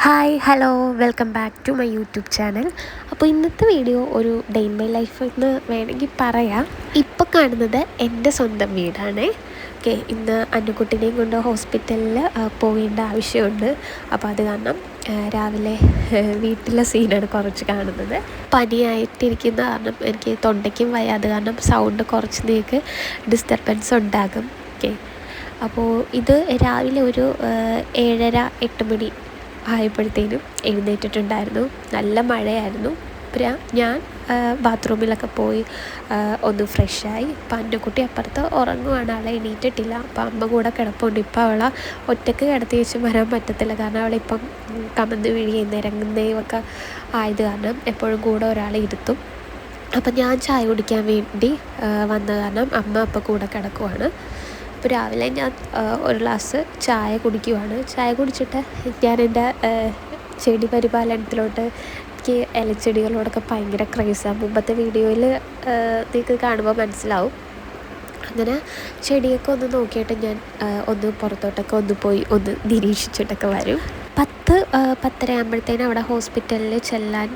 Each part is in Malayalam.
Hi hello welcome back to my YouTube channel. അപ്പോൾ ഇന്നത്തെ വീഡിയോ ഒരു ഡേ ഇൻ മൈ ലൈഫ് എന്ന് വേണമെങ്കിൽ പറയാം. ഇപ്പോൾ കാണുന്നത് എൻ്റെ സ്വന്തം വീടാണ്. ഓക്കെ, ഇന്ന് അന്നുക്കുട്ടിനെയും കൊണ്ട് ഹോസ്പിറ്റലിൽ പോകേണ്ട ആവശ്യമുണ്ട്. അപ്പോൾ അത് കാരണം രാവിലെ വീട്ടിലെ സീനാണ് കുറച്ച് കാണുന്നത്. പനിയായിട്ടിരിക്കുന്ന കാരണം എനിക്ക് തൊണ്ടയ്ക്കും വയ്യ, അത് കാരണം സൗണ്ട് കുറച്ച് നിങ്ങൾക്ക് ഡിസ്റ്റർബൻസ് ഉണ്ടാകും. ഓക്കെ, അപ്പോൾ ഇത് രാവിലെ ഒരു 7:30-8 മണി ആയപ്പോഴത്തേനും എഴുന്നേറ്റിട്ടുണ്ടായിരുന്നു. നല്ല മഴയായിരുന്നു. ഞാൻ ബാത്റൂമിലൊക്കെ പോയി ഒന്ന് ഫ്രഷായി. അപ്പം അന്നുക്കുട്ടി അപ്പുറത്ത് ഉറങ്ങുവാണ്, ആളെ എണീറ്റിട്ടില്ല. അപ്പം അമ്മ കൂടെ കിടപ്പുണ്ട്. ഇപ്പം അവളെ ഒറ്റയ്ക്ക് കിടത്തി വെച്ച് വരാൻ പറ്റത്തില്ല, കാരണം അവളിപ്പം കമന്ന് വീഴുകയും നിരങ്ങുന്നതും ഒക്കെ ആയത് കാരണം എപ്പോഴും കൂടെ ഒരാളെ ഇരുത്തും. അപ്പം ഞാൻ ചായ കുടിക്കാൻ വേണ്ടി വന്ന കാരണം അമ്മ അപ്പം കൂടെ കിടക്കുവാണ്. അപ്പോൾ രാവിലെ ഞാൻ ഒരു ഗ്ലാസ് ചായ കുടിക്കുവാണ്. ചായ കുടിച്ചിട്ട് ഞാൻ എൻ്റെ ചെടി പരിപാലനത്തിലോട്ട്, എനിക്ക് ഇലച്ചെടികളോടൊക്കെ ഭയങ്കര ക്രേസാണ്. മുമ്പത്തെ വീഡിയോയിൽ നിങ്ങൾക്ക് കാണുമ്പോൾ മനസ്സിലാവും. അങ്ങനെ ചെടിയൊക്കെ ഒന്ന് നോക്കിയിട്ട് ഞാൻ ഒന്ന് പുറത്തോട്ടൊക്കെ ഒന്ന് പോയി ഒന്ന് നിരീക്ഷിച്ചിട്ടൊക്കെ വരും. 10-10:30 ആകുമ്പോഴത്തേനും അവിടെ ഹോസ്പിറ്റലിൽ ചെല്ലാൻ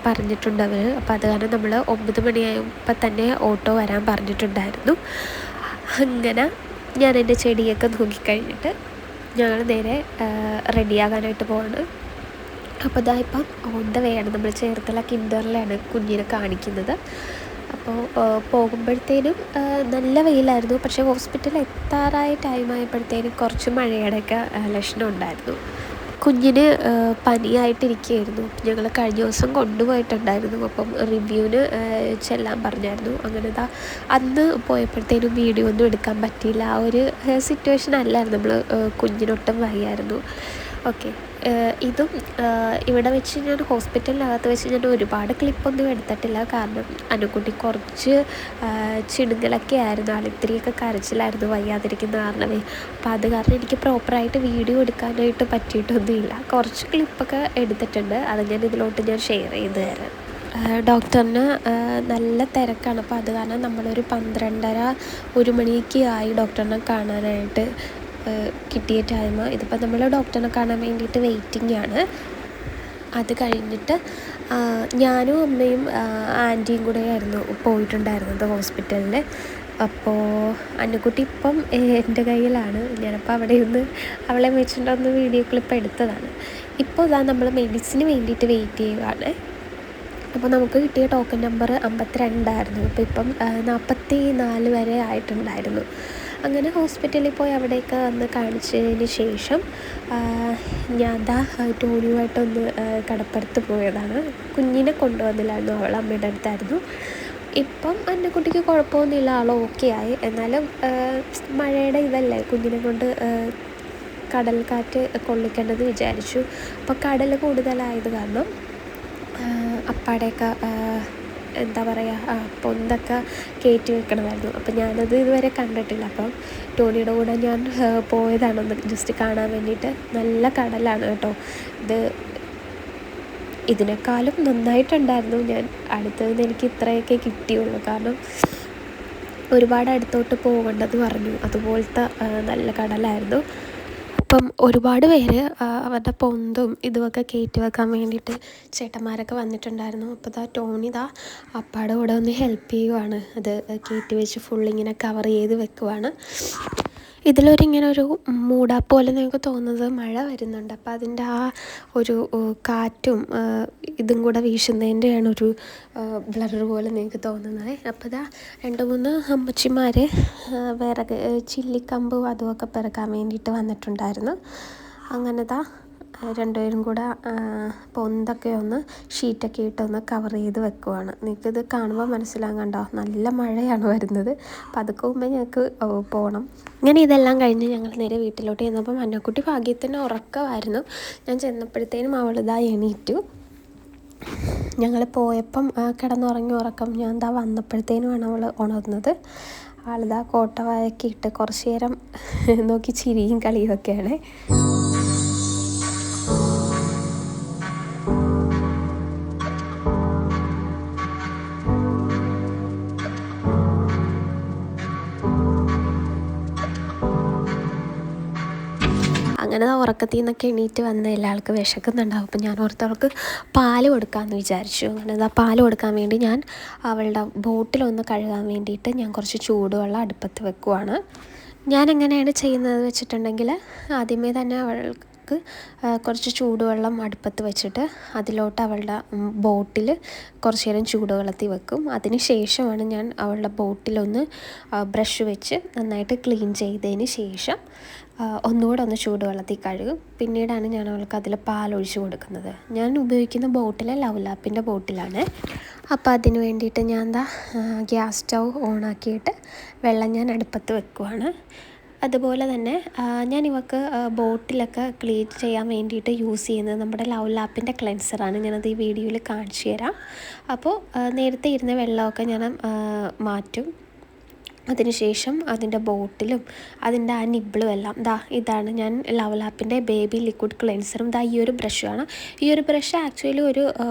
പറഞ്ഞിട്ടുണ്ട് അവർ. അപ്പോൾ അത് കാരണം നമ്മൾ 9 മണിയായപ്പോൾ തന്നെ ഓട്ടോ വരാൻ പറഞ്ഞിട്ടുണ്ടായിരുന്നു. അങ്ങനെ ഞാൻ എൻ്റെ ചെടിയൊക്കെ നോക്കിക്കഴിഞ്ഞിട്ട് ഞങ്ങൾ നേരെ റെഡിയാകാനായിട്ട് പോവാണ്. അപ്പോൾ ഇതാ ഇപ്പം ഓൺ ദ വേ ആണ്. നമ്മൾ ചേർത്തല കിൻഡറിലാണ് കുഞ്ഞിനെ കാണിക്കുന്നത്. അപ്പോൾ പോകുമ്പോഴത്തേനും നല്ല വെയിലായിരുന്നു. പക്ഷേ ഹോസ്പിറ്റലിൽ എത്താറായ ടൈമായപ്പോഴത്തേനും കുറച്ച് മഴയുടെയൊക്കെ ലക്ഷണം ഉണ്ടായിരുന്നു. കുഞ്ഞിന് പനിയായിട്ടിരിക്കുകയായിരുന്നു. ഞങ്ങൾ കഴിഞ്ഞ ദിവസം കൊണ്ടുപോയിട്ടുണ്ടായിരുന്നു. അപ്പം റിവ്യൂവിന് ചെല്ലാൻ പറഞ്ഞായിരുന്നു. അങ്ങനെ അന്ന് പോയപ്പോഴത്തേനും വീഡിയോ ഒന്നും എടുക്കാൻ പറ്റിയില്ല. ആ ഒരു സിറ്റുവേഷൻ അല്ലായിരുന്നു. നമ്മൾ കുഞ്ഞിനൊട്ടും വയ്യായിരുന്നു. ഓക്കെ, ഇതും ഇവിടെ വെച്ച് ഞാൻ ഹോസ്പിറ്റലിനകത്ത് വെച്ച് ഞാൻ ഒരുപാട് ക്ലിപ്പൊന്നും എടുത്തിട്ടില്ല, കാരണം അനുക്കുട്ടി കുറച്ച് ചിണുങ്ങലൊക്കെ ആയിരുന്നു. ആളിത്തിരിയൊക്കെ കരച്ചിലായിരുന്നു വയ്യാതിരിക്കുന്ന കാരണമേ. അപ്പോൾ അത് കാരണം എനിക്ക് പ്രോപ്പറായിട്ട് വീഡിയോ എടുക്കാനായിട്ട് പറ്റിയിട്ടൊന്നുമില്ല. കുറച്ച് ക്ലിപ്പൊക്കെ എടുത്തിട്ടുണ്ട്, അത് ഞാൻ ഇതിലോട്ട് ഞാൻ ഷെയർ ചെയ്ത് തരാം. ഡോക്ടറിന് നല്ല തിരക്കാണ്. അപ്പോൾ അത് കാരണം നമ്മളൊരു 12:30-1 മണിയൊക്കെ ആയി ഡോക്ടറിനെ കാണാനായിട്ട് കിട്ടിയ ടൈം. ഇതിപ്പോൾ നമ്മൾ ഡോക്ടറിനെ കാണാൻ വേണ്ടിയിട്ട് വെയിറ്റിംഗ് ആണ്. അത് കഴിഞ്ഞിട്ട് ഞാനും അമ്മയും ആൻറ്റിയും കൂടെ ആയിരുന്നു പോയിട്ടുണ്ടായിരുന്നത് ഹോസ്പിറ്റലിൽ. അപ്പോൾ അന്നുക്കുട്ടി ഇപ്പം എൻ്റെ കയ്യിലാണ്. ഞാനപ്പോൾ അവിടെ ഒന്ന് അവളെ വെച്ചിട്ടൊന്ന് വീഡിയോ ക്ലിപ്പ് എടുത്തതാണ്. ഇപ്പോൾ ഇതാ നമ്മൾ മെഡിസിന് വേണ്ടിയിട്ട് വെയിറ്റ് ചെയ്യുകയാണ്. അപ്പോൾ നമുക്ക് കിട്ടിയ ടോക്കൺ നമ്പർ 52 ആയിരുന്നു. അപ്പോൾ ഇപ്പം 44 വരെ ആയിട്ടുണ്ടായിരുന്നു. അങ്ങനെ ഹോസ്പിറ്റലിൽ പോയി അവിടെയൊക്കെ വന്ന് കാണിച്ചതിന് ശേഷം ഞാൻ ടോണിയുമായിട്ടൊന്ന് കടപ്പുറത്ത് പോയതാണ്. കുഞ്ഞിനെ കൊണ്ടുവന്നില്ലായിരുന്നു, അവൾ അമ്മയുടെ അടുത്തായിരുന്നു. ഇപ്പം എൻ്റെ കുട്ടിക്ക് കുഴപ്പമൊന്നുമില്ല, ആൾ ഓക്കെ ആയി. എന്നാലും മഴയുടെ ഇതല്ലേ, കുഞ്ഞിനെ കൊണ്ട് കടൽ കാറ്റ് കൊള്ളിക്കേണ്ടത് വിചാരിച്ചു. അപ്പോൾ കടൽ കൂടുതലായത് കാരണം അപ്പാടെയൊക്കെ എന്താ പറയുക, പൊന്തൊക്കെ കയറ്റി വെക്കണമായിരുന്നു. അപ്പം ഞാനത് ഇതുവരെ കണ്ടിട്ടില്ല. അപ്പം ടോണിയുടെ കൂടെ ഞാൻ പോയതാണൊന്ന് ജസ്റ്റ് കാണാൻ വേണ്ടിയിട്ട്. നല്ല കടലാണ് കേട്ടോ. ഇതിനേക്കാളും നന്നായിട്ടുണ്ടായിരുന്നു. ഞാൻ അടുത്തത് എനിക്ക് ഇത്രയൊക്കെ കിട്ടിയുള്ളൂ, കാരണം ഒരുപാട് അടുത്തോട്ട് പോകേണ്ടത് പറഞ്ഞു. അതുപോലത്തെ നല്ല കടലായിരുന്നു. അപ്പം ഒരുപാട് പേര് അവരുടെ പൊന്തും ഇതുമൊക്കെ കയറ്റി വെക്കാൻ വേണ്ടിയിട്ട് ചേട്ടന്മാരൊക്കെ വന്നിട്ടുണ്ടായിരുന്നു. അപ്പോൾ ടോണി അപ്പാടെ കൂടെ ഒന്ന് ഹെൽപ്പ് ചെയ്യുവാണ്. അത് കയറ്റി വെച്ച് ഫുള്ളിങ്ങനെ കവർ ചെയ്ത് വെക്കുവാണ്. ഇതിലൊരിങ്ങനെ ഒരു മൂടാപ്പ് പോലെ നിങ്ങൾക്ക് തോന്നുന്നത് മഴ വരുന്നുണ്ട്. അപ്പോൾ അതിൻ്റെ ആ ഒരു കാറ്റും ഇതും കൂടെ വീശുന്നതിൻ്റെയാണ് ഒരു ബ്ലർ പോലെ നിങ്ങൾക്ക് തോന്നുന്നത്. അപ്പോൾ 2-3 അമ്മച്ചിമാർ വിറക് ചില്ലിക്കമ്പും അതുമൊക്കെ പെറുക്കാൻ വേണ്ടിയിട്ട് വന്നിട്ടുണ്ടായിരുന്നു. അങ്ങനെ രണ്ടുപേരും കൂടെ പൊന്തൊക്കെ ഒന്ന് ഷീറ്റൊക്കെ ഇട്ടൊന്ന് കവർ ചെയ്ത് വെക്കുവാണ്. നിങ്ങൾക്കിത് കാണുമ്പോൾ മനസ്സിലാകും, കണ്ടോ നല്ല മഴയാണ് വരുന്നത്. അപ്പം അതൊക്കെ മുമ്പേ ഞങ്ങൾക്ക് പോകണം. ഇങ്ങനെ ഇതെല്ലാം കഴിഞ്ഞ് ഞങ്ങൾ നേരെ വീട്ടിലോട്ട് ചെന്നപ്പം അന്നക്കുട്ടി ഭാഗ്യത്തിന് ഉറക്കമായിരുന്നു. ഞാൻ ചെന്നപ്പോഴത്തേനും എണീറ്റു. ഞങ്ങൾ പോയപ്പം കിടന്നുറങ്ങി ഉറക്കം. ഞാൻ വന്നപ്പോഴത്തേനുമാണ് അവൾ ഉണർന്നത്. ആളിതാ കോട്ടവായൊക്കെ ഇട്ട് കുറച്ച് നേരം നോക്കി ചിരിയും കളിയൊക്കെയാണ്. അങ്ങനെ ഞാനത് ഉറക്കത്തിൽ നിന്നൊക്കെ എണീറ്റ് വന്ന് എല്ലാ ആൾക്ക് വിശക്കുന്നുണ്ടാവും. അപ്പോൾ ഞാൻ ഓർത്തവൾക്ക് പാല് കൊടുക്കാമെന്ന് വിചാരിച്ചു. അങ്ങനെ ആ പാല് കൊടുക്കാൻ വേണ്ടി ഞാൻ അവളുടെ ബോട്ടിലൊന്ന് കഴുകാൻ വേണ്ടിയിട്ട് ഞാൻ കുറച്ച് ചൂടുവെള്ളം അടുപ്പത്ത് വെക്കുവാണ്. ഞാൻ എങ്ങനെയാണ് ചെയ്യുന്നത് വെച്ചിട്ടുണ്ടെങ്കിൽ, ആദ്യമേ തന്നെ അവൾക്ക് കുറച്ച് ചൂടുവെള്ളം അടുപ്പത്ത് വെച്ചിട്ട് അതിലോട്ട് അവളുടെ ബോട്ടിൽ കുറച്ച് നേരം ചൂടുവെള്ളത്തിൽ വെക്കും. അതിന് ശേഷമാണ് ഞാൻ അവളുടെ ബോട്ടിലൊന്ന് ബ്രഷ് വെച്ച് നന്നായിട്ട് ക്ലീൻ ചെയ്തതിന് ശേഷം ഒന്നുകൂടെ ഒന്ന് ചൂടുവെള്ളത്തിൽ കഴുകും. പിന്നീടാണ് ഞാൻ അവൾക്ക് അതിൽ പാലൊഴിച്ച് കൊടുക്കുന്നത്. ഞാൻ ഉപയോഗിക്കുന്ന ബോട്ടിൽ ലവ്ലാപ്പിൻ്റെ ബോട്ടിലാണ്. അപ്പോൾ അതിന് വേണ്ടിയിട്ട് ഞാൻ ഗ്യാസ് സ്റ്റൗ ഓണാക്കിയിട്ട് വെള്ളം ഞാൻ അടുപ്പത്ത് വെക്കുവാണ്. അതുപോലെ തന്നെ ഞാൻ ഇവൾക്ക് ബോട്ടിലൊക്കെ ക്ലീൻ ചെയ്യാൻ വേണ്ടിയിട്ട് യൂസ് ചെയ്യുന്നത് നമ്മുടെ ലവ്ലാപ്പിൻ്റെ ക്ലെൻസറാണ്. ഞാനത് ഈ വീഡിയോയിൽ കാണിച്ചു തരാം. അപ്പോൾ നേരത്തെ ഇരുന്ന വെള്ളമൊക്കെ ഞാൻ മാറ്റും. അതിനുശേഷം അതിൻ്റെ ബോട്ടിലും അതിൻ്റെ ആ നിബിളും എല്ലാം ഇതാണ് ഞാൻ ലവ്ലാപ്പിൻ്റെ ബേബി ലിക്വിഡ് ക്ലെൻസറും. ഈ ഒരു ബ്രഷാണ്. ഈ ഒരു ബ്രഷ് ആക്ച്വലി ഒരു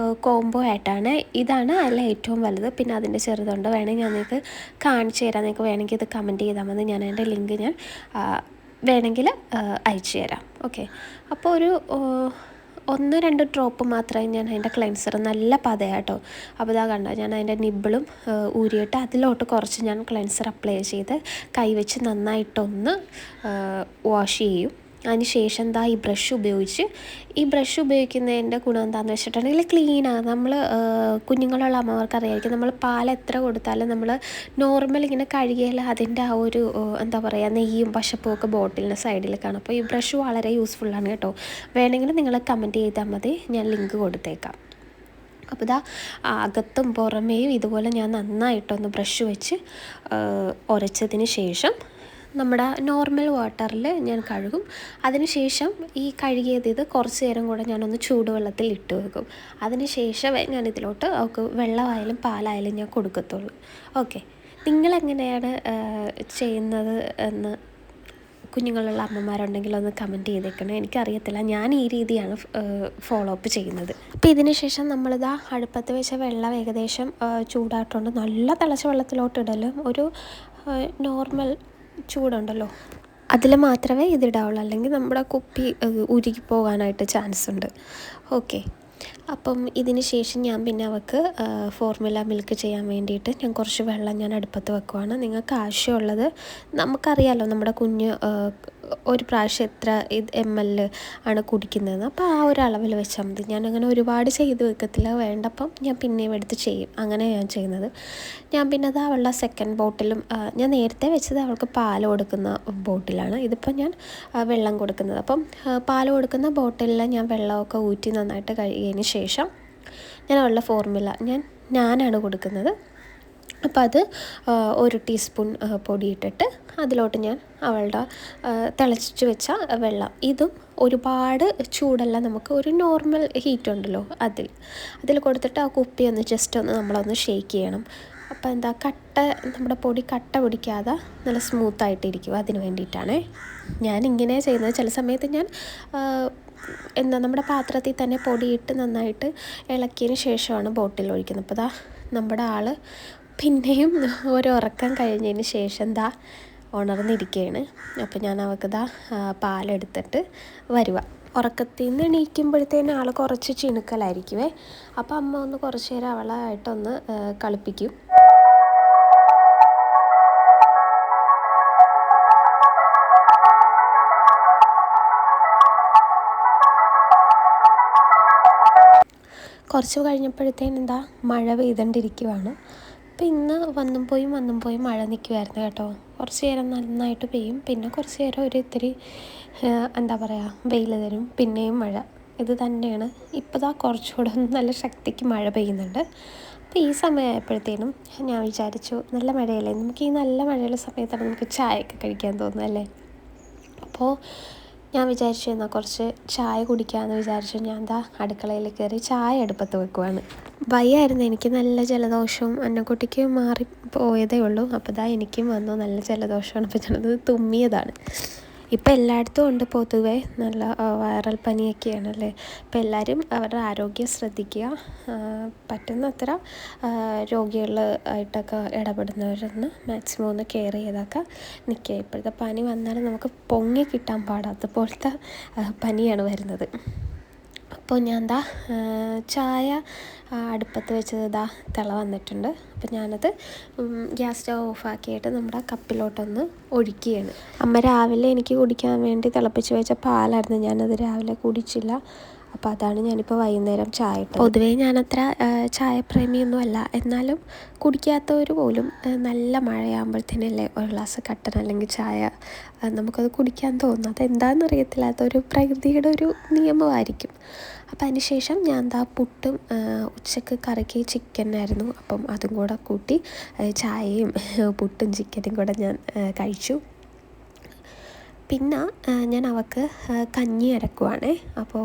കോംബോ ആയിട്ടാണ്. ഇതാണ് അതിൽ ഏറ്റവും വലുത്. പിന്നെ അതിൻ്റെ ചെറുതുണ്ട്. വേണമെങ്കിൽ ഞാൻ നിങ്ങൾക്ക് കാണിച്ചു തരാം. നിങ്ങൾക്ക് വേണമെങ്കിൽ ഇത് കമൻറ്റ് ചെയ്താൽ മതി. ഞാൻ അതിൻ്റെ ലിങ്ക് ഞാൻ വേണമെങ്കിൽ അയച്ചു തരാം. ഓക്കെ. അപ്പോൾ ഒരു 1-2 ഡ്രോപ്പ് മാത്രമേ ഞാൻ അതിൻ്റെ ക്ലെൻസർ നല്ല പതയാട്ടോ. അപ്പോൾ കണ്ടോ, ഞാൻ അതിൻ്റെ നിബിളും ഊരിയിട്ട് അതിലോട്ട് കുറച്ച് ഞാൻ ക്ലെൻസർ അപ്ലൈ ചെയ്ത് കൈവച്ച് നന്നായിട്ടൊന്ന് വാഷ് ചെയ്യും. അതിന് ശേഷം ഈ ബ്രഷ് ഉപയോഗിക്കുന്നതിൻ്റെ ഗുണം എന്താണെന്ന് വെച്ചിട്ടുണ്ടെങ്കിൽ ക്ലീനാണ്. നമ്മൾ കുഞ്ഞുങ്ങളുള്ള അമ്മമാർക്ക് അറിയായിരിക്കും, നമ്മൾ പാൽ എത്ര കൊടുത്താലും നമ്മൾ നോർമൽ ഇങ്ങനെ കഴുകിയാൽ അതിൻ്റെ ആ ഒരു എന്താ പറയുക, നെയ്യും പശപ്പും ഒക്കെ ബോട്ടിലിൻ്റെ സൈഡിൽ കാണും. അപ്പോൾ ഈ ബ്രഷ് വളരെ യൂസ്ഫുള്ളാണ് കേട്ടോ. വേണമെങ്കിൽ നിങ്ങൾ കമൻറ്റ് ചെയ്താൽ മതി, ഞാൻ ലിങ്ക് കൊടുത്തേക്കാം. അപ്പോൾ അകത്തും പുറമേയും ഇതുപോലെ ഞാൻ നന്നായിട്ടൊന്ന് ബ്രഷ് വെച്ച് ഉരച്ചതിന് ശേഷം നമ്മുടെ നോർമൽ വാട്ടറിൽ ഞാൻ കഴുകും. അതിനുശേഷം ഈ കഴുകിയത് കുറച്ച് നേരം കൂടെ ഞാനൊന്ന് ചൂടുവെള്ളത്തിൽ ഇട്ട് വെക്കും. അതിന് ശേഷമേ ഞാൻ ഇതിലോട്ട് അവൾക്ക് വെള്ളമായാലും പാലായാലും ഞാൻ കൊടുക്കത്തുള്ളൂ. ഓക്കെ. നിങ്ങളെങ്ങനെയാണ് ചെയ്യുന്നത് എന്ന് കുഞ്ഞുങ്ങളുള്ള അമ്മമാരുണ്ടെങ്കിൽ ഒന്ന് കമൻറ്റ് ചെയ്തേക്കണേ. എനിക്കറിയത്തില്ല, ഞാൻ ഈ രീതിയാണ് ഫോളോ അപ്പ് ചെയ്യുന്നത്. അപ്പോൾ ഇതിന് ശേഷം നമ്മളിതാ അടുപ്പത്ത് വെച്ച വെള്ളം ഏകദേശം ചൂടായിട്ടുണ്ട്. നല്ല തിളച്ച വെള്ളത്തിലോട്ട് ഇടലും ഒരു നോർമൽ ചൂടുണ്ടല്ലോ അതിൽ മാത്രമേ ഇതിടാവുള്ളൂ, അല്ലെങ്കിൽ നമ്മുടെ കുപ്പി ഉരുകി പോകാനായിട്ട് ചാൻസ് ഉണ്ട്. ഓക്കെ. അപ്പം ഇതിന് ശേഷം ഞാൻ പിന്നെ അവൾക്ക് ഫോർമുല മിൽക്ക് ചെയ്യാൻ വേണ്ടിയിട്ട് ഞാൻ കുറച്ച് വെള്ളം ഞാൻ അടുപ്പത്ത് വെക്കുവാണ്. നിങ്ങൾക്ക് ആവശ്യമുള്ളത്, നമുക്കറിയാമല്ലോ നമ്മുടെ കുഞ്ഞ് ഒരു പ്രാവശ്യം എത്ര ml ആണ് കുടിക്കുന്നതെന്ന്. അപ്പോൾ ആ ഒരു അളവിൽ വെച്ചാൽ മതി. ഞാനങ്ങനെ ഒരുപാട് ചെയ്ത് വെക്കത്തില്ല. വേണ്ടപ്പം ഞാൻ പിന്നെയും എടുത്ത് ചെയ്യും. അങ്ങനെ ഞാൻ ചെയ്യുന്നത്. ഞാൻ പിന്നെ അവളുടെ സെക്കൻഡ് ബോട്ടിലും ഞാൻ നേരത്തെ വെച്ചത് അവൾക്ക് പാൽ കൊടുക്കുന്ന ബോട്ടിലാണ്. ഇതിപ്പോൾ ഞാൻ വെള്ളം കൊടുക്കുന്നത്. അപ്പം പാൽ കൊടുക്കുന്ന ബോട്ടിലിൽ ഞാൻ വെള്ളമൊക്കെ ഊറ്റി നന്നായിട്ട് കഴുകിയതിന് ശേഷം ഞാൻ അവളുടെ ഫോർമുല ഞാനാണ് കൊടുക്കുന്നത്. അപ്പോൾ അത് 1 ടീസ്പൂൺ പൊടിയിട്ടിട്ട് അതിലോട്ട് ഞാൻ അവളുടെ തിളച്ച് വെച്ച വെള്ളം, ഇതും ഒരുപാട് ചൂടല്ല, നമുക്ക് ഒരു നോർമൽ ഹീറ്റ് ഉണ്ടല്ലോ അതിൽ കൊടുത്തിട്ട് ആ കുപ്പി ഒന്ന് ജസ്റ്റ് ഒന്ന് നമ്മളൊന്ന് ഷേക്ക് ചെയ്യണം. അപ്പോൾ നമ്മുടെ പൊടി കട്ട പിടിക്കാതെ നല്ല സ്മൂത്തായിട്ടിരിക്കും. അതിന് വേണ്ടിയിട്ടാണ് ഞാനിങ്ങനെ ചെയ്യുന്നത്. ചില സമയത്ത് ഞാൻ നമ്മുടെ പാത്രത്തിൽ തന്നെ പൊടിയിട്ട് നന്നായിട്ട് ഇളക്കിയതിന് ശേഷമാണ് ബോട്ടിൽ ഒഴിക്കുന്നത്. അപ്പോൾ നമ്മുടെ ആൾ പിന്നെയും ഒരു ഉറക്കം കഴിഞ്ഞതിന് ശേഷം ഉണർന്നിരിക്കുകയാണ്. അപ്പോൾ ഞാൻ അവൾക്ക് പാലെടുത്തിട്ട് വരുക. ഉറക്കത്തിൽ നിന്ന് എണീക്കുമ്പോഴത്തേനും ആൾ കുറച്ച് ചിണുക്കലായിരിക്കുമേ. അപ്പോൾ അമ്മ ഒന്ന് കുറച്ച് നേരം അവളായിട്ടൊന്ന് കളിപ്പിക്കും. കുറച്ച് കഴിഞ്ഞപ്പോഴത്തേനും മഴ പെയ്തുകൊണ്ടിരിക്കുവാണ്. അപ്പോൾ ഇന്ന് വന്നും പോയും മഴ നിൽക്കുമായിരുന്നു കേട്ടോ. കുറച്ച് നേരം നന്നായിട്ട് പെയ്യും, പിന്നെ കുറച്ച് നേരം ഒരു ഇത്തിരി എന്താ പറയുക വെയിൽ തരും, പിന്നെയും മഴ. ഇത് തന്നെയാണ്. ഇപ്പോൾ കുറച്ചുകൂടെ നല്ല ശക്തിക്ക് മഴ പെയ്യുന്നുണ്ട്. അപ്പോൾ ഈ സമയമായപ്പോഴത്തേനും ഞാൻ വിചാരിച്ചു, നല്ല മഴയല്ലേ, നമുക്ക് ഈ നല്ല മഴയുള്ള സമയത്താണ് നമുക്ക് ചായയൊക്കെ കഴിക്കാൻ തോന്നുന്നല്ലേ. അപ്പോൾ ഞാൻ വിചാരിച്ചു എന്നാൽ കുറച്ച് ചായ കുടിക്കാമെന്ന് വിചാരിച്ചു. ഞാൻ അടുക്കളയിൽ കയറി ചായ അടുപ്പത്ത് വെക്കുവാണ്. വയ്യായിരുന്നു, എനിക്ക് നല്ല ജലദോഷവും അന്നക്കുട്ടിക്ക് മാറി പോയതേ ഉള്ളൂ. അപ്പോൾ എനിക്കും വന്നു നല്ല ജലദോഷമാണ്. അപ്പോൾ ഞാനത് തുമ്മിയതാണ്. ഇപ്പം എല്ലായിടത്തും ഉണ്ട് പൊതുവെ നല്ല വൈറൽ പനിയൊക്കെയാണല്ലേ. അപ്പോൾ എല്ലാവരും അവരുടെ ആരോഗ്യം ശ്രദ്ധിക്കുക. പറ്റുന്നത്ര രോഗികളായിട്ടൊക്കെ ഇടപെടുന്നവരൊന്ന് മാക്സിമം ഒന്ന് കെയർ ചെയ്തൊക്കെ നിൽക്കുക. ഇപ്പോഴത്തെ പനി വന്നാലും നമുക്ക് പൊങ്ങി കിട്ടാൻ പാടാത്ത പോലത്തെ പനിയാണ് വരുന്നത്. അപ്പോൾ ഞാൻ ചായ അടുപ്പത്ത് വെച്ചത് തിള വന്നിട്ടുണ്ട്. അപ്പോൾ ഞാനത് ഗ്യാസ് സ്റ്റവ് ഓഫാക്കിയിട്ട് നമ്മുടെ കപ്പിലോട്ടൊന്ന് ഒഴിക്കുകയാണ്. അമ്മ രാവിലെ എനിക്ക് കുടിക്കാൻ വേണ്ടി തിളപ്പിച്ച് വെച്ച പാലായിരുന്നു, ഞാനത് രാവിലെ കുടിച്ചില്ല. അപ്പോൾ അതാണ് ഞാനിപ്പോൾ വൈകുന്നേരം ചായ ഇട്ടത്. പൊതുവേ ഞാനത്ര ചായപ്രേമിയൊന്നും അല്ല, എന്നാലും കുടിക്കാത്തവർ പോലും നല്ല മഴയാകുമ്പോഴത്തേനല്ലേ ഒരു ഗ്ലാസ് കട്ടൻ അല്ലെങ്കിൽ ചായ നമുക്കത് കുടിക്കാൻ തോന്നും. അതെന്താണെന്ന് അറിയത്തില്ല, അതൊരു പ്രകൃതിയുടെ ഒരു നിയമമായിരിക്കും. അപ്പം അതിന് ശേഷം ഞാൻ പുട്ടും ഉച്ചക്ക് കറിക്ക് ചിക്കനായിരുന്നു, അപ്പം അതും കൂടെ കൂട്ടി ചായയും പുട്ടും ചിക്കനും കൂടെ ഞാൻ കഴിച്ചു. പിന്നെ ഞാൻ അവൾക്ക് കഞ്ഞി അരക്കുവാണേ. അപ്പോൾ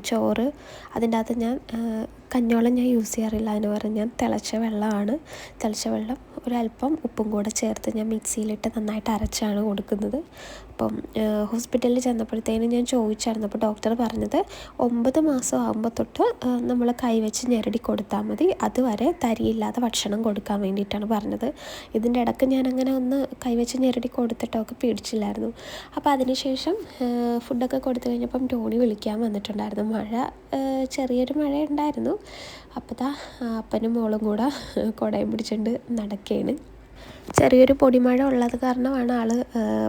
ചോറ് അതിൻ്റെ അകത്ത് ഞാൻ കഞ്ഞോളം ഞാൻ യൂസ് ചെയ്യാറില്ല, അതിന് പകരം ഞാൻ തിളച്ച വെള്ളം ഒരല്പം ഉപ്പും കൂടെ ചേർത്ത് ഞാൻ മിക്സിയിലിട്ട് നന്നായിട്ട് അരച്ചാണ് കൊടുക്കുന്നത്. അപ്പം ഹോസ്പിറ്റലിൽ ചെന്നപ്പോഴത്തേനും ഞാൻ ചോദിച്ചായിരുന്നു. അപ്പോൾ ഡോക്ടർ പറഞ്ഞത് 9 മാസം ആകുമ്പോൾ തൊട്ട് നമ്മൾ കൈവച്ച് ഞെരടി കൊടുത്താൽ മതി, അതുവരെ തരിയില്ലാതെ ഭക്ഷണം കൊടുക്കാൻ വേണ്ടിയിട്ടാണ് പറഞ്ഞത്. ഇതിൻ്റെ ഇടയ്ക്ക് ഞാനങ്ങനെ ഒന്ന് കൈവച്ച് ഞെരടി കൊടുത്തിട്ടൊക്കെ പിടിച്ചില്ലായിരുന്നു. അപ്പോൾ അതിനുശേഷം ഫുഡൊക്കെ കൊടുത്തു കഴിഞ്ഞപ്പം ടോണി വിളിക്കാൻ വന്നിട്ടുണ്ടായിരുന്നു. ചെറിയൊരു മഴ ഉണ്ടായിരുന്നു. അപ്പോൾ അപ്പനും മോളും കൂടെ കുടയും പിടിച്ചുകൊണ്ട് നടക്കുകയാണ്. ചെറിയൊരു പൊടിമഴ ഉള്ളത് കാരണമാണ് ആൾ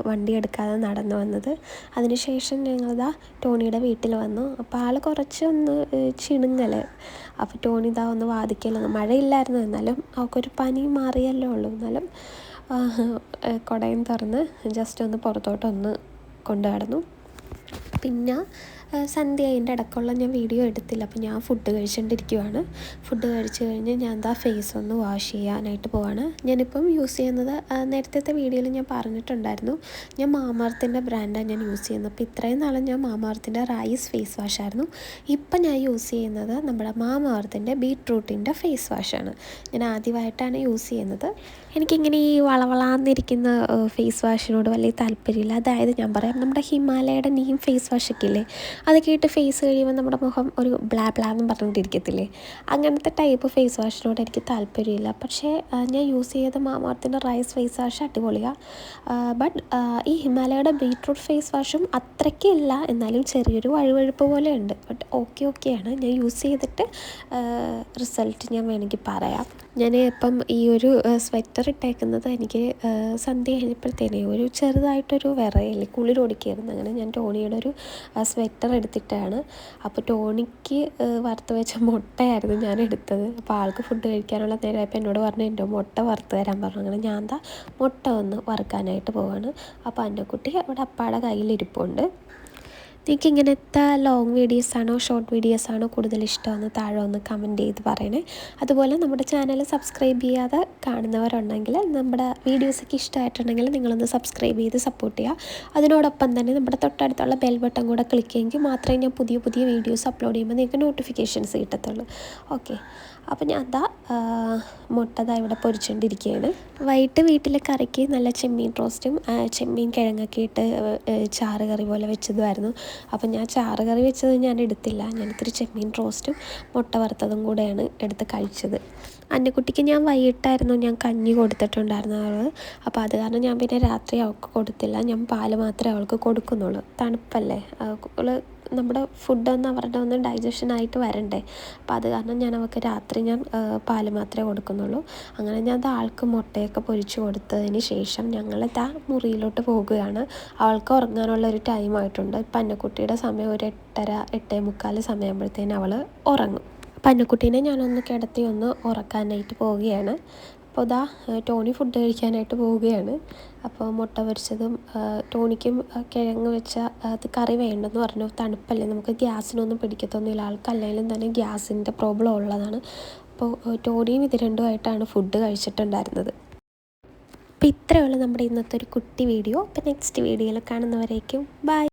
വണ്ടി എടുക്കാതെ നടന്നു വന്നത്. അതിനുശേഷം ഞങ്ങൾ ടോണിയുടെ വീട്ടിൽ വന്നു. അപ്പോൾ ആൾ കുറച്ചൊന്ന് ചിണുങ്ങൽ. അപ്പോൾ ടോണി ഒന്ന് വാദിക്കലൊന്നും മഴയില്ലായിരുന്നു, എന്നാലും അവൾക്കൊരു പനി മാറിയല്ലേ ഉള്ളൂ. എന്നാലും കുടയും തുറന്ന് ജസ്റ്റ് ഒന്ന് പുറത്തോട്ടൊന്ന് കൊണ്ടു നടന്നു. പിന്നെ സന്ധ്യ അതിൻ്റെ ഇടയ്ക്കുള്ള ഞാൻ വീഡിയോ എടുത്തില്ല. അപ്പോൾ ഞാൻ ഫുഡ് കഴിച്ചുകൊണ്ടിരിക്കുവാണ്. ഫുഡ് കഴിച്ച് കഴിഞ്ഞ് ഞാൻ ഫേസ് ഒന്ന് വാഷ് ചെയ്യാനായിട്ട് പോവാണ്. ഞാനിപ്പം യൂസ് ചെയ്യുന്നത് നേരത്തെ വീഡിയോയിൽ ഞാൻ പറഞ്ഞിട്ടുണ്ടായിരുന്നു, ഞാൻ മാമാർത്തിൻ്റെ ബ്രാൻഡാണ് ഞാൻ യൂസ് ചെയ്യുന്നത്. അപ്പോൾ ഇത്രയും നാളും ഞാൻ മാമാർത്തിൻ്റെ റൈസ് ഫേസ് വാഷായിരുന്നു. ഇപ്പം ഞാൻ യൂസ് ചെയ്യുന്നത് നമ്മുടെ മാമാർത്തിൻ്റെ ബീട്രൂട്ടിൻ്റെ ഫേസ് വാഷാണ്. ഞാൻ ആദ്യമായിട്ടാണ് യൂസ് ചെയ്യുന്നത്. എനിക്കിങ്ങനെ ഈ വളവളാന്നിരിക്കുന്ന ഫേസ് വാഷിനോട് വലിയ താല്പര്യമില്ല. അതായത് ഞാൻ പറയാം, നമ്മുടെ ഹിമാലയയുടെ നീം ഫേസ് വാഷൊക്കെ ഇല്ലേ, അതൊക്കെ ഇട്ട് ഫേസ് കഴിയുമ്പോൾ നമ്മുടെ മുഖം ഒരു ബ്ലാന്ന് പറഞ്ഞുകൊണ്ടിരിക്കത്തില്ലേ, അങ്ങനത്തെ ടൈപ്പ് ഫേസ് വാഷിനോട് എനിക്ക് താല്പര്യമില്ല. പക്ഷേ ഞാൻ യൂസ് ചെയ്ത മാമാർത്തിൻ്റെ റൈസ് ഫേസ് വാഷ് അടിപൊളിയാണ്. ബട്ട് ഈ ഹിമാലയയുടെ ബീട്രൂട്ട് ഫേസ് വാഷും അത്രയ്ക്കില്ല, എന്നാലും ചെറിയൊരു വഴുവഴുപ്പ് പോലെ ഉണ്ട്. ബട്ട് ഓക്കെയാണ്. ഞാൻ യൂസ് ചെയ്തിട്ട് റിസൾട്ട് ഞാൻ വേണമെങ്കിൽ പറയാം. ഞാൻ ഇപ്പം ഈ ഒരു സ്വെറ്റർ ഇട്ടേക്കുന്നത് എനിക്ക് സന്ധ്യ കഴിഞ്ഞപ്പോഴത്തേനെ ഒരു ചെറുതായിട്ടൊരു വിറയൽ കുളിരൊടിക്കായിരുന്നു. അങ്ങനെ ഞാൻ ടോണിയുടെ ഒരു സ്വെറ്റർ എടുത്തിട്ടാണ്. അപ്പോൾ ടോണിക്ക് വറുത്ത് വെച്ച മുട്ടയായിരുന്നു ഞാൻ എടുത്തത്. അപ്പോൾ ആൾക്ക് ഫുഡ് കഴിക്കാനുള്ള നേരമായപ്പോൾ എന്നോട് പറഞ്ഞു എൻ്റെ മുട്ട വറുത്ത് തരാൻ പറഞ്ഞു. അങ്ങനെ ഞാൻ മുട്ട ഒന്ന് വറുക്കാനായിട്ട് പോവാണ്. അപ്പോൾ അന്നക്കുട്ടി അവിടെ അപ്പാടെ കയ്യിലിരിപ്പുണ്ട്. നിങ്ങൾക്ക് ഇങ്ങനത്തെ ലോങ് വീഡിയോസാണോ ഷോർട്ട് വീഡിയോസാണോ കൂടുതൽ ഇഷ്ടമെന്ന് താഴെ ഒന്ന് കമൻറ്റ് ചെയ്ത് പറയണേ. അതുപോലെ നമ്മുടെ ചാനൽ സബ്സ്ക്രൈബ് ചെയ്യാതെ കാണുന്നവരുണ്ടെങ്കിൽ നമ്മുടെ വീഡിയോസൊക്കെ ഇഷ്ടമായിട്ടുണ്ടെങ്കിൽ നിങ്ങളൊന്ന് സബ്സ്ക്രൈബ് ചെയ്ത് സപ്പോർട്ട് ചെയ്യുക. അതിനോടൊപ്പം തന്നെ നമ്മുടെ തൊട്ടടുത്തുള്ള ബെൽ ബട്ടൺ കൂടെ ക്ലിക്ക് ചെയ്യുമെങ്കിൽ മാത്രമേ ഞാൻ പുതിയ വീഡിയോസ് അപ്ലോഡ് ചെയ്യുമ്പോൾ നിങ്ങൾക്ക് നോട്ടിഫിക്കേഷൻസ് കിട്ടത്തുള്ളൂ. ഓക്കെ, അപ്പോൾ ഞാൻ മുട്ട ഇവിടെ പൊരിച്ചുകൊണ്ടിരിക്കുകയാണ്. വൈകിട്ട് വീട്ടിലെ കറിക്ക് നല്ല ചെമ്മീൻ റോസ്റ്റും ചെമ്മീൻ കിഴങ്ങൊക്കെ ഇട്ട് ചാറ് കറി പോലെ വെച്ചതുമായിരുന്നു. അപ്പം ഞാൻ ചാറ് കറി വെച്ചത് ഞാൻ എടുത്തില്ല. ഞാൻ ഇത്തിരി ചെമ്മീൻ റോസ്റ്റും മുട്ട വറുത്തതും കൂടെയാണ് എടുത്ത് കഴിച്ചത്. അന്നക്കുട്ടിക്ക് ഞാൻ വൈകിട്ടായിരുന്നു ഞാൻ കഞ്ഞി കൊടുത്തിട്ടുണ്ടായിരുന്നത്. അപ്പോൾ അത് കാരണം ഞാൻ പിന്നെ രാത്രി അവൾക്ക് കൊടുത്തില്ല. ഞാൻ പാല് മാത്രമേ അവൾക്ക് കൊടുക്കുന്നുള്ളൂ. തണുപ്പല്ലേ, നമ്മുടെ ഫുഡൊന്ന് അവരുടെ ഒന്ന് ഡൈജഷനായിട്ട് വരണ്ടേ. അപ്പോൾ അത് കാരണം ഞാൻ അവൾക്ക് രാത്രി ഞാൻ പാല് മാത്രമേ കൊടുക്കുന്നുള്ളൂ. അങ്ങനെ ഞാൻ ആൾക്ക് മുട്ടയൊക്കെ പൊരിച്ച് കൊടുത്തതിന് ശേഷം ഞങ്ങൾ മുറിയിലോട്ട് പോകുകയാണ്. അവൾക്ക് ഉറങ്ങാനുള്ള ഒരു ടൈമായിട്ടുണ്ട്. ഇപ്പം അന്നക്കുട്ടിയുടെ സമയം ഒരു 8:30 8:45 സമയമാകുമ്പോഴത്തേനും അവൾ ഉറങ്ങും. അപ്പം അന്നക്കുട്ടീനെ ഞാനൊന്ന് കിടത്തി ഒന്ന് ഉറക്കാനായിട്ട് പോവുകയാണ്. അപ്പോൾ ടോണി ഫുഡ് കഴിക്കാനായിട്ട് പോവുകയാണ്. അപ്പോൾ മുട്ട പൊരിച്ചതും ടോണിക്കും കിഴങ്ങ് വെച്ച അത് കറി വേണ്ടെന്ന് പറഞ്ഞു. തണുപ്പല്ലേ, നമുക്ക് ഗ്യാസിനൊന്നും പിടിക്കത്തൊന്നുമില്ല. ആൾക്കല്ലെങ്കിലും തന്നെ ഗ്യാസിൻ്റെ പ്രോബ്ലം ഉള്ളതാണ്. അപ്പോൾ ടോണിയും ഇത് രണ്ടുമായിട്ടാണ് ഫുഡ് കഴിച്ചിട്ടുണ്ടായിരുന്നത്. അപ്പോൾ ഇത്രയേ ഉള്ളൂ നമ്മുടെ ഇന്നത്തെ ഒരു കുട്ടി വീഡിയോ. അപ്പോൾ നെക്സ്റ്റ് വീഡിയോയിൽ കാണുന്നവരേക്കും ബൈ.